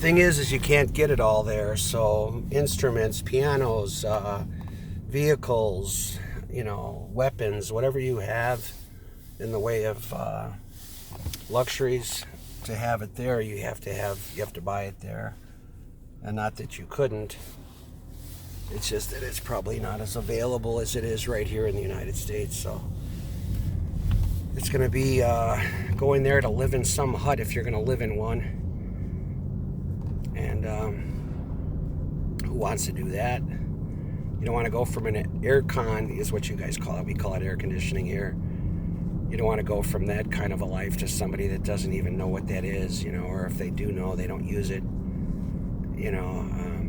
thing is you can't get it all there. So instruments, pianos, vehicles, weapons, whatever you have in the way of luxuries, to have it there, you have to buy it there. And not that you couldn't. It's just that it's probably not as available as it is right here in the United States. So it's going to be going there to live in some hut if you're going to live in one. And who wants to do that? You don't want to go from an air con, is what you guys call it. We call it air conditioning here. You don't want to go from that kind of a life to somebody that doesn't even know what that is, or if they do know, they don't use it.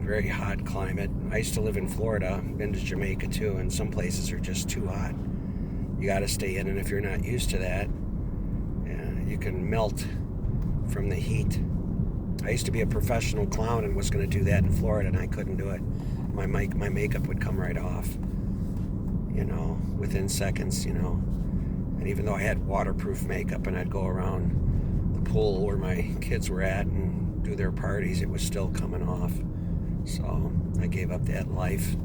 Very hot climate. I used to live in Florida, been to Jamaica too, and some places are just too hot. You got to stay in, and if you're not used to that, you can melt from the heat. I used to be a professional clown and was going to do that in Florida, and I couldn't do it. My makeup would come right off, within seconds, And even though I had waterproof makeup and I'd go around the pool where my kids were at and do their parties, it was still coming off. So I gave up that life.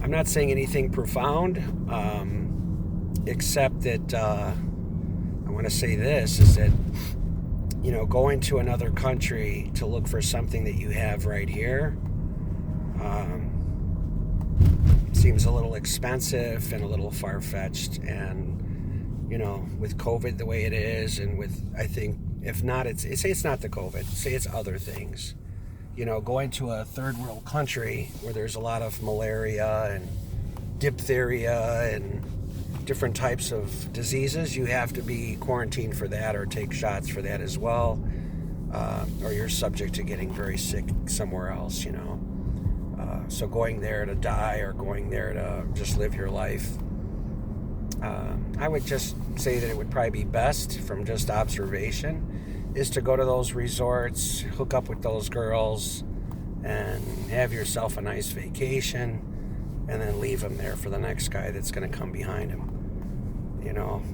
I'm not saying anything profound, except that I want to say this, is that, going to another country to look for something that you have right here seems a little expensive and a little far-fetched. And, with COVID the way it is, and with, I think, if not, say it's not the COVID, say it's other things. Going to a third world country where there's a lot of malaria and diphtheria and different types of diseases, you have to be quarantined for that or take shots for that as well, or you're subject to getting very sick somewhere else, So going there to die or going there to just live your life, I would just say that it would probably be best, from just observation, is to go to those resorts, hook up with those girls, and have yourself a nice vacation, and then leave them there for the next guy that's going to come behind him.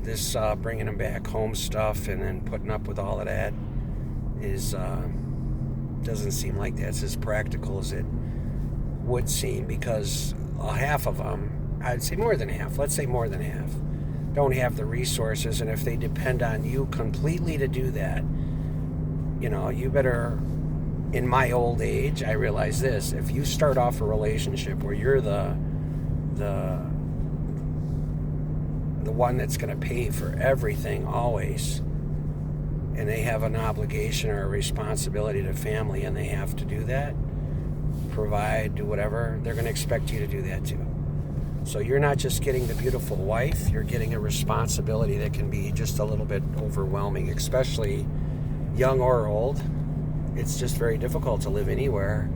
This bringing them back home stuff and then putting up with all of that is doesn't seem like that's as practical as it would seem, because half of them, I'd say more than half, let's say more than half, don't have the resources. And if they depend on you completely to do that, you better, in my old age, I realize this: if you start off a relationship where you're the one that's going to pay for everything always, and they have an obligation or a responsibility to family, and they have to do that, provide, do whatever, they're going to expect you to do that too. So you're not just getting the beautiful wife, you're getting a responsibility that can be just a little bit overwhelming, especially young or old. It's just very difficult to live anywhere.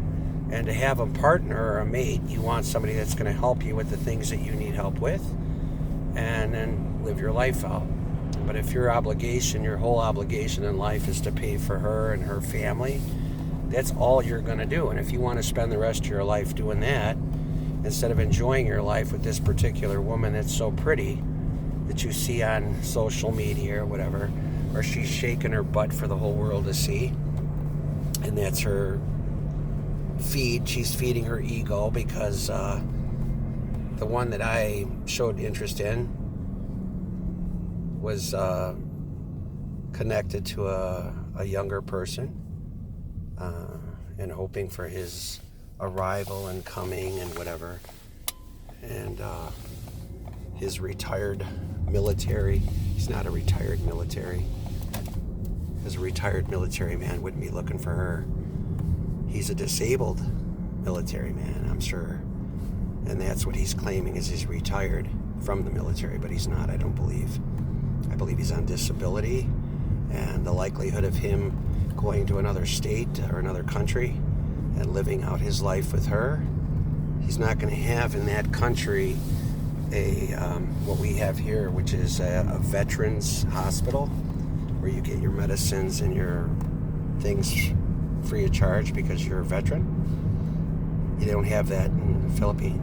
And to have a partner or a mate, you want somebody that's going to help you with the things that you need help with, and then live your life out. But if your whole obligation in life is to pay for her and her family, that's all you're going to do. And if you want to spend the rest of your life doing that, instead of enjoying your life with this particular woman that's so pretty that you see on social media or whatever, or she's shaking her butt for the whole world to see, and that's her feed, she's feeding her ego, because the one that I showed interest in was connected to a younger person, and hoping for his arrival and coming and whatever. And his retired military, he's not a retired military, because a retired military man wouldn't be looking for her. He's a disabled military man, I'm sure. And that's what he's claiming, is he's retired from the military, but he's not, I don't believe. I believe he's on disability, and the likelihood of him going to another state or another country and living out his life with her, he's not going to have in that country what we have here, which is a veterans hospital where you get your medicines and your things free of charge because you're a veteran. You don't have that in the Philippines.